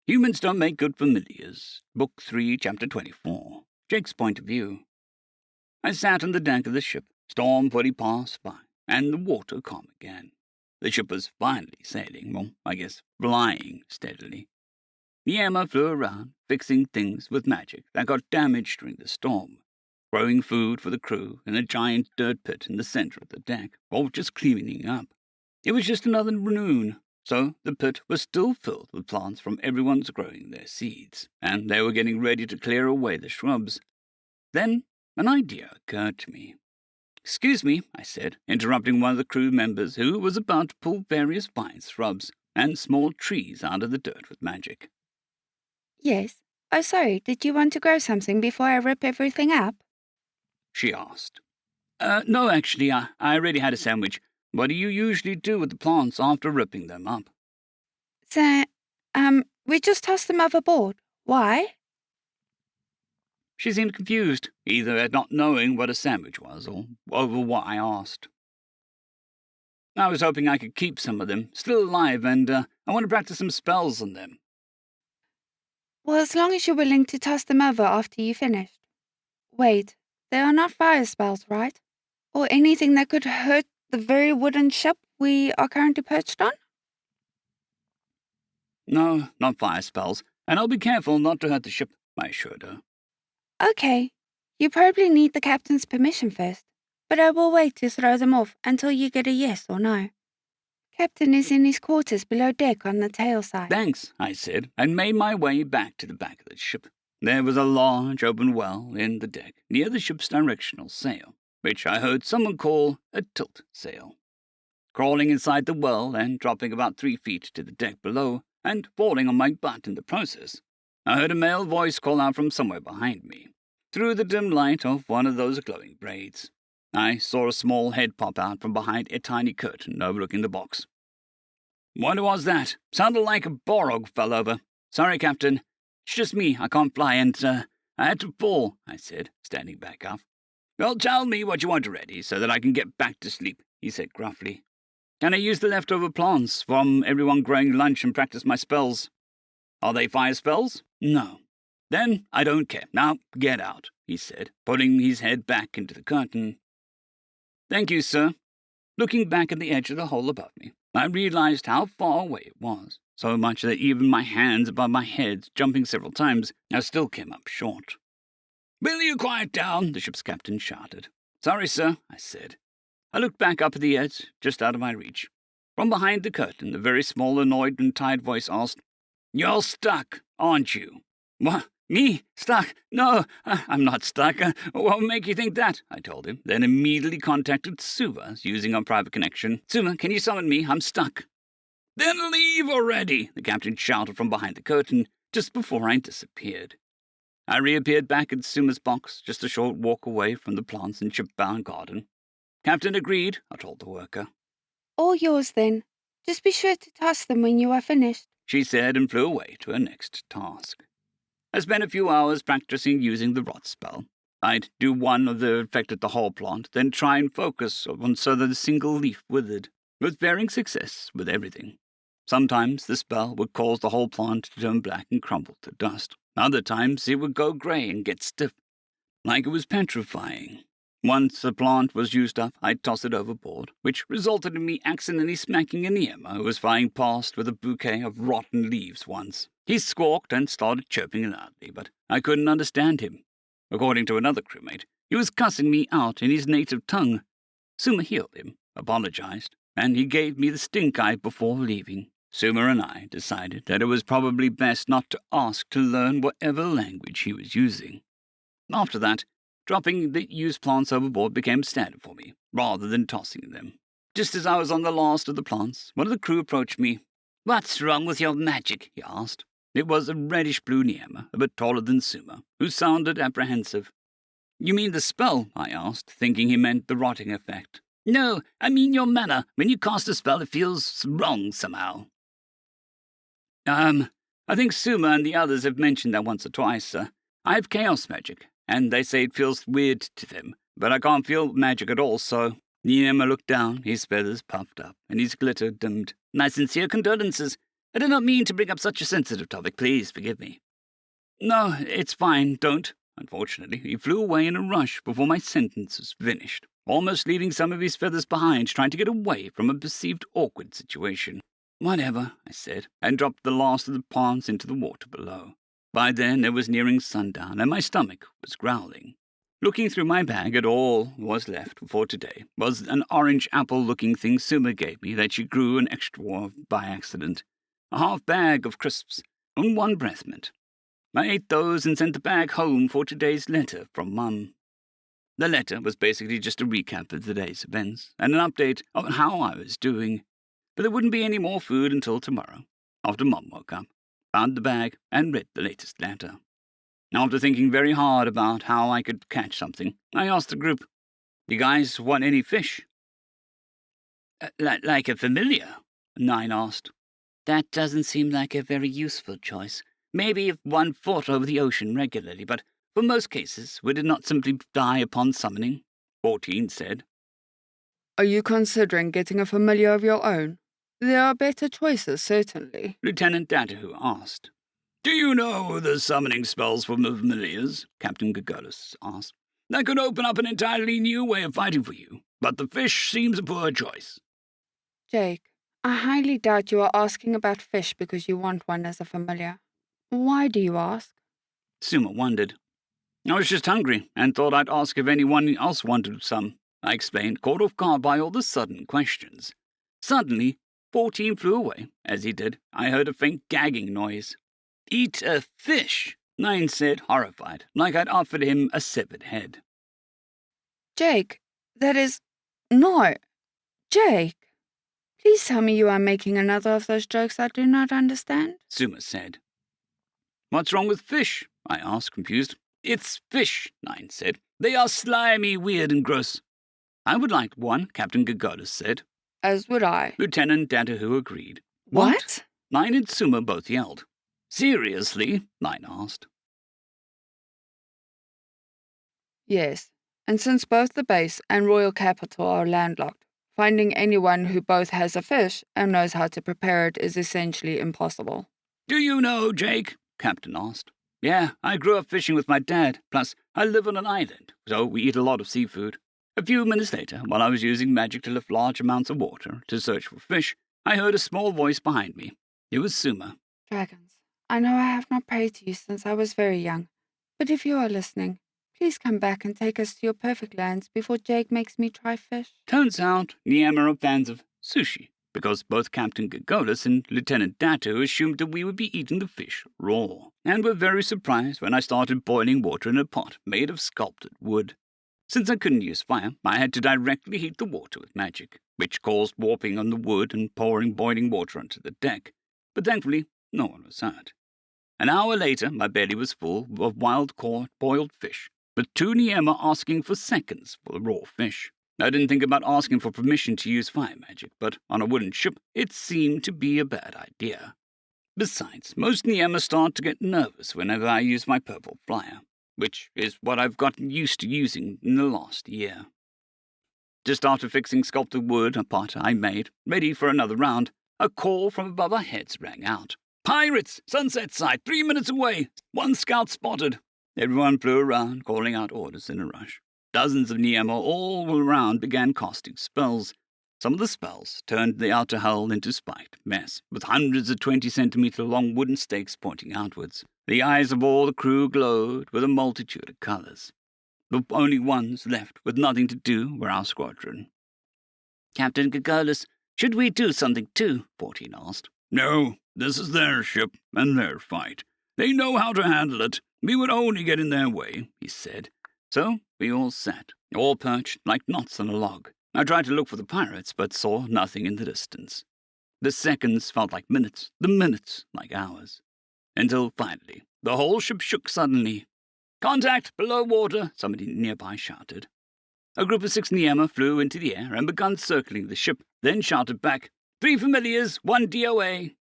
Humans Don't Make Good Familiars, Book 3, Chapter 24. Jake's Point of View. I sat on the deck of the ship, storm fully passed by, and the water calm again. The ship was finally sailing, or I guess flying steadily. The Emma flew around, fixing things with magic that got damaged during the storm, growing food for the crew in a giant dirt pit in the center of the deck, or just cleaning up. It was just another noon, so the pit was still filled with plants from everyone's growing their seeds, and they were getting ready to clear away the shrubs. Then an idea occurred to me. "Excuse me," I said, interrupting one of the crew members who was about to pull various vines, shrubs, and small trees out of the dirt with magic. Yes. Oh, sorry, did you want to grow something before I rip everything up? She asked. No, actually, I already had a sandwich. What do you usually do with the plants after ripping them up? We just toss them overboard. Why? She seemed confused, either at not knowing what a sandwich was or over what I asked. I was hoping I could keep some of them still alive, and I want to practice some spells on them. Well, as long as you're willing to toss them over after you finished. Wait, they are not fire spells, right? Or anything that could hurt the very wooden ship we are currently perched on? No, not fire spells, and I'll be careful not to hurt the ship, I assured her. Okay, you probably need the captain's permission first, but I will wait to throw them off until you get a yes or no. Captain is in his quarters below deck on the tail side. Thanks, I said, and made my way back to the back of the ship. There was a large open well in the deck near the ship's directional sail, which I heard someone call a tilt sail. Crawling inside the well and dropping about 3 feet to the deck below, and falling on my butt in the process, I heard a male voice call out from somewhere behind me, through the dim light of one of those glowing braids. I saw a small head pop out from behind a tiny curtain overlooking the box. "What was that? Sounded like a Borog fell over. Sorry, Captain. It's just me. I can't fly, and, I had to fall," I said, standing back up. "Well, tell me what you want already, so that I can get back to sleep," he said gruffly. "Can I use the leftover plants from everyone growing lunch and practice my spells?" "Are they fire spells?" "No." "Then I don't care. Now get out," he said, putting his head back into the curtain. "Thank you, sir." Looking back at the edge of the hole above me, I realized how far away it was, so much that even my hands above my head, jumping several times, I still came up short. "Will you quiet down?" the ship's captain shouted. "Sorry, sir," I said. I looked back up at the edge, just out of my reach. From behind the curtain, a very small, annoyed and tired voice asked, "You're stuck, aren't you?" "What? Me? Stuck? No, I'm not stuck. What would make you think that?" I told him, then immediately contacted Suva using our private connection. "Suva, can you summon me? I'm stuck." "Then leave already," the captain shouted from behind the curtain, just before I disappeared. I reappeared back at Suma's box, just a short walk away from the plants and shipbound garden. "Captain agreed," I told the worker. All yours, then. Just be sure to toss them when you are finished, she said, and flew away to her next task. I spent a few hours practicing using the rot spell. I'd do one of the affected the whole plant, then try and focus on so that a single leaf withered, with varying success with everything. Sometimes the spell would cause the whole plant to turn black and crumble to dust. Other times it would go grey and get stiff, like it was petrifying. Once the plant was used up, I'd toss it overboard, which resulted in me accidentally smacking an Emma who was flying past with a bouquet of rotten leaves once. He squawked and started chirping loudly, but I couldn't understand him. According to another crewmate, he was cussing me out in his native tongue. Suma healed him, apologized, and he gave me the stink eye before leaving. Suma and I decided that it was probably best not to ask to learn whatever language he was using. After that, dropping the used plants overboard became standard for me, rather than tossing them. Just as I was on the last of the plants, one of the crew approached me. "What's wrong with your magic?" he asked. It was a reddish-blue Niema, a bit taller than Suma, who sounded apprehensive. "You mean the spell?" I asked, thinking he meant the rotting effect. "No, I mean your manner. When you cast a spell, it feels wrong somehow." I think Suma and the others have mentioned that once or twice, sir. I have chaos magic, and they say it feels weird to them, but I can't feel magic at all, so..." Niema looked down, his feathers puffed up, and his glitter dimmed. "My sincere condolences. I did not mean to bring up such a sensitive topic. Please forgive me. No, it's fine, don't. Unfortunately, he flew away in a rush before my sentence was finished, almost leaving some of his feathers behind, trying to get away from a perceived awkward situation. Whatever, I said, and dropped the last of the ponds into the water below. By then it was nearing sundown, and my stomach was growling. Looking through my bag at all was left for today was an orange apple-looking thing Suma gave me that she grew an extra of by accident. A half bag of crisps, and 1 breath mint. I ate those and sent the bag home for today's letter from Mum. The letter was basically just a recap of the day's events and an update on how I was doing, but there wouldn't be any more food until tomorrow, after Mum woke up, found the bag, and read the latest letter. After thinking very hard about how I could catch something, I asked the group, "You guys want any fish?" Like a familiar?" 9 asked. "That doesn't seem like a very useful choice. Maybe if one fought over the ocean regularly, but for most cases, would it not simply die upon summoning?" 14 said. Are you considering getting a familiar of your own? There are better choices, certainly. Lieutenant Datahu asked. "Do you know the summoning spells for familiars?" Captain Gagolus asked. "That could open up an entirely new way of fighting for you, but the fish seems a poor choice." Jake, I highly doubt you are asking about fish because you want one as a familiar. Why do you ask? Suma wondered. "I was just hungry and thought I'd ask if anyone else wanted some," I explained, caught off guard by all the sudden questions. Suddenly, 14 flew away. As he did, I heard a faint gagging noise. "Eat a fish," 9 said, horrified, like I'd offered him a severed head. Jake, that is... No! Jake! Please tell me you are making another of those jokes I do not understand. Suma said. "What's wrong with fish?" I asked, confused. "It's fish," 9 said. "They are slimy, weird, and gross." "I would like one," Captain Gagolus said. As would I. Lieutenant Datahu agreed. What? 9 and Suma both yelled. "Seriously?" 9 asked. Yes, and since both the base and royal capital are landlocked, finding anyone who both has a fish and knows how to prepare it is essentially impossible. "Do you know, Jake?" Captain asked. "Yeah, I grew up fishing with my dad, plus I live on an island, so we eat a lot of seafood." A few minutes later, while I was using magic to lift large amounts of water to search for fish, I heard a small voice behind me. It was Suma. Dragons, I know I have not prayed to you since I was very young, but if you are listening, please come back and take us to your perfect lands before Jake makes me try fish. Turns out Niamh are fans of sushi, because both Captain Gagolus and Lieutenant Datu assumed that we would be eating the fish raw, and were very surprised when I started boiling water in a pot made of sculpted wood. Since I couldn't use fire, I had to directly heat the water with magic, which caused warping on the wood and pouring boiling water onto the deck. But thankfully, no one was hurt. An hour later, my belly was full of wild-caught boiled fish, with 2 Niamh asking for seconds for the raw fish. I didn't think about asking for permission to use fire magic, but on a wooden ship, it seemed to be a bad idea. Besides, most Niamh start to get nervous whenever I use my purple flyer, which is what I've gotten used to using in the last year. Just after fixing sculpted wood, a pot I made, ready for another round, a call from above our heads rang out. "Pirates! Sunset side, 3 minutes away! 1 scout spotted!" Everyone flew around, calling out orders in a rush. Dozens of Niamh all around began casting spells. Some of the spells turned the outer hull into spiked mess, with hundreds of 20-centimeter-long wooden stakes pointing outwards. The eyes of all the crew glowed with a multitude of colours. The only ones left with nothing to do were our squadron. "Captain Gagolus, should we do something too?" 14 asked. "No, this is their ship and their fight. They know how to handle it. We would only get in their way," he said. So we all sat, all perched like knots on a log. I tried to look for the pirates, but saw nothing in the distance. The seconds felt like minutes, the minutes like hours. Until finally, the whole ship shook suddenly. "Contact, below water," somebody nearby shouted. A group of 6 Niamh flew into the air and began circling the ship, then shouted back, "3 familiars, 1 DOA."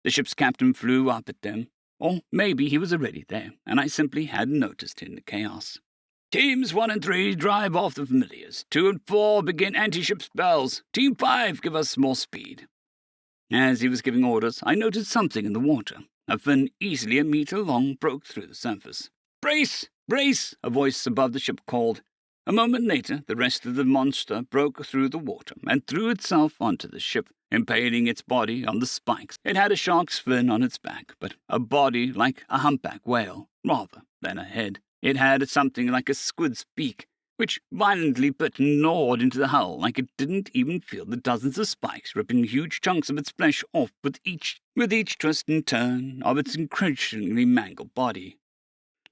The ship's captain flew up at them, or maybe he was already there, and I simply hadn't noticed in the chaos. "Teams 1 and 3 drive off the familiars. 2 and 4 begin anti-ship spells. Team 5 give us more speed." As he was giving orders, I noted something in the water. A fin easily a meter long broke through the surface. "Brace! Brace!" a voice above the ship called. A moment later, the rest of the monster broke through the water and threw itself onto the ship, impaling its body on the spikes. It had a shark's fin on its back, but a body like a humpback whale, rather than a head. It had something like a squid's beak, which violently bit and gnawed into the hull like it didn't even feel the dozens of spikes ripping huge chunks of its flesh off with each twist and turn of its increasingly mangled body.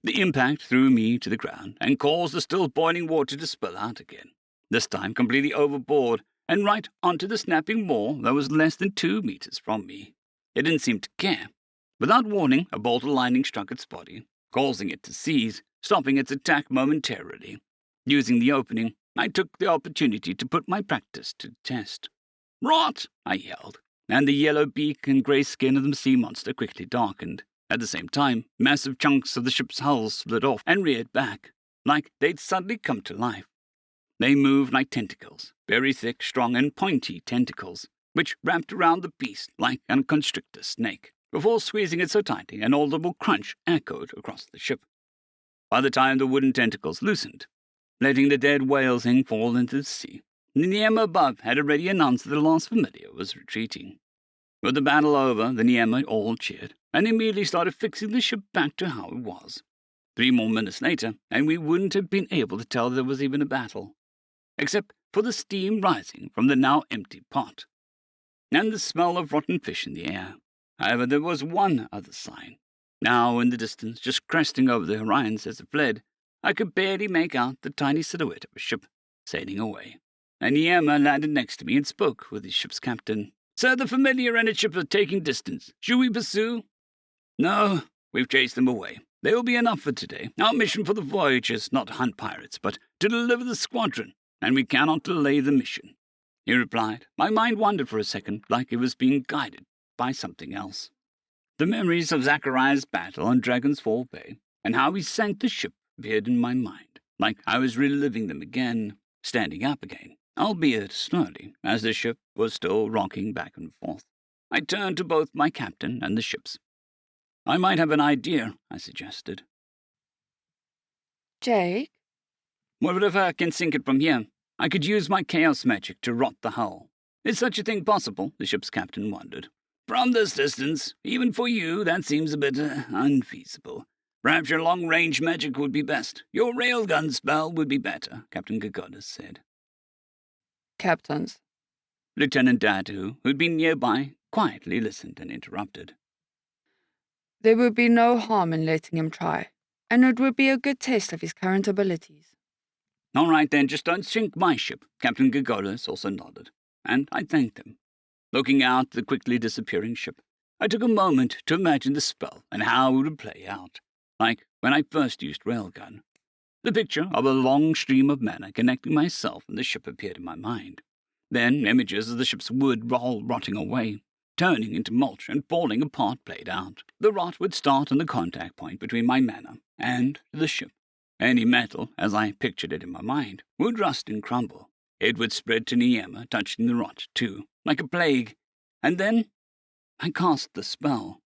The impact threw me to the ground and caused the still boiling water to spill out again, this time completely overboard and right onto the snapping wall that was less than 2 meters from me. It didn't seem to care. Without warning, a bolt of lightning struck its body, causing it to seize, stopping its attack momentarily. Using the opening, I took the opportunity to put my practice to the test. "Rot!" I yelled, and the yellow beak and grey skin of the sea monster quickly darkened. At the same time, massive chunks of the ship's hull split off and reared back, like they'd suddenly come to life. They moved like tentacles, very thick, strong, and pointy tentacles, which wrapped around the beast like a constrictor snake, before squeezing it so tightly an audible crunch echoed across the ship. By the time the wooden tentacles loosened, letting the dead whale's thing fall into the sea, the Niema above had already announced that the last familiar was retreating. With the battle over, the Niema all cheered, and immediately started fixing the ship back to how it was. 3 more minutes later, and we wouldn't have been able to tell there was even a battle, except for the steam rising from the now empty pot, and the smell of rotten fish in the air. However, there was one other sign. Now in the distance, just cresting over the horizon as it fled, I could barely make out the tiny silhouette of a ship sailing away. And Niema landed next to me and spoke with his ship's captain. "Sir, the familiar and its ship are taking distance. Should we pursue?" "No, we've chased them away. They will be enough for today. Our mission for the voyage is not to hunt pirates, but to deliver the squadron, and we cannot delay the mission," he replied. My mind wandered for a second, like it was being guided by something else. The memories of Zachariah's battle on Dragon's Fall Bay and how he sank the ship appeared in my mind, like I was reliving them again, standing up again, albeit slowly, as the ship was still rocking back and forth. I turned to both my captain and the ships. "I might have an idea," I suggested. Jake? "What if I can sink it from here? I could use my chaos magic to rot the hull. Is such a thing possible?" the ship's captain wondered. "From this distance, even for you, that seems a bit unfeasible. Perhaps your long-range magic would be best. Your railgun spell would be better," Captain Gagoda said. Captains. Lieutenant Dadu, who'd been nearby, quietly listened and interrupted. There would be no harm in letting him try, and it would be a good test of his current abilities. "All right, then, just don't sink my ship," Captain Gagodas also nodded, and I thanked him. Looking out at the quickly disappearing ship, I took a moment to imagine the spell and how it would play out, like when I first used railgun. The picture of a long stream of mana connecting myself and the ship appeared in my mind. Then images of the ship's wood all rotting away, turning into mulch and falling apart played out. The rot would start on the contact point between my mana and the ship. Any metal, as I pictured it in my mind, would rust and crumble. It would spread to Niema, touching the rot too, like a plague. And then I cast the spell.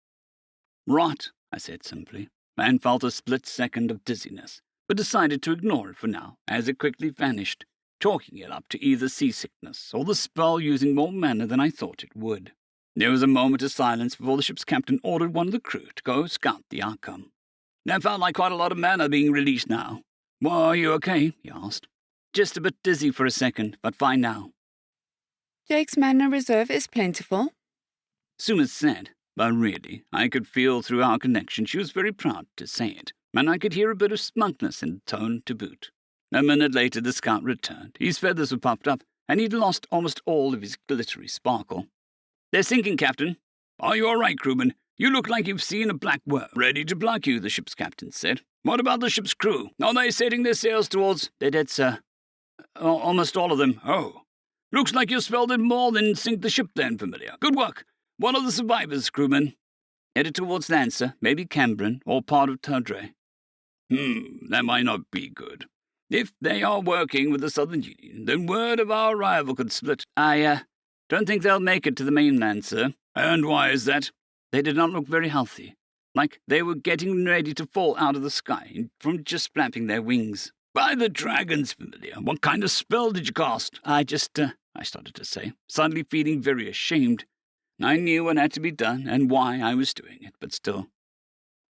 "Rot," I said simply, and felt a split second of dizziness, but decided to ignore it for now, as it quickly vanished, chalking it up to either seasickness or the spell using more mana than I thought it would. There was a moment of silence before the ship's captain ordered one of the crew to go scout the outcome. "That felt like quite a lot of mana being released now. Well, are you okay?" he asked. "Just a bit dizzy for a second, but fine now." Jake's mana reserve is plentiful. Suma said, but really, I could feel through our connection she was very proud to say it, and I could hear a bit of smugness in the tone to boot. A minute later the scout returned. His feathers were puffed up, and he'd lost almost all of his glittery sparkle. "They're sinking, Captain." "Are you all right, crewman? You look like you've seen a black worm." "Ready to pluck you," the ship's captain said. "What about the ship's crew? Are they setting their sails towards—" "They're dead, sir. Almost all of them." "Oh. Looks like your spell did more than sink the ship then, familiar. Good work. What are the survivors, crewman?" "Headed towards land, sir. Maybe Cambrin, or part of Turdre." That might not be good. If they are working with the Southern Union, then word of our arrival could split. Don't think they'll make it to the mainland, sir. And why is that? They did not look very healthy, like they were getting ready to fall out of the sky from just flapping their wings. By the dragons, familiar, what kind of spell did you cast? I started to say, suddenly feeling very ashamed. I knew what had to be done and why I was doing it, but still.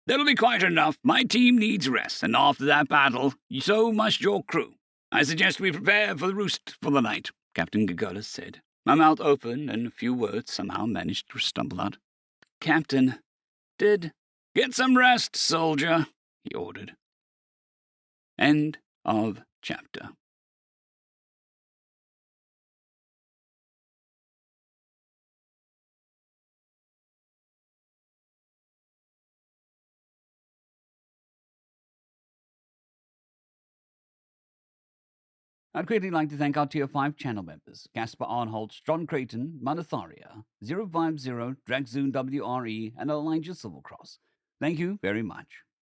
That'll be quite enough. My team needs rest, and after that battle, so must your crew. I suggest we prepare for the roost for the night, Captain Gagolus said. My mouth opened, and a few words somehow managed to stumble out. Captain, Get some rest, soldier, he ordered. End of chapter. I'd greatly like to thank our Tier 5 channel members, Casper Arnholtz, John Creighton, Manatharia, 050, Dragzoon W.R.E, and Elijah Silvercross. Thank you very much.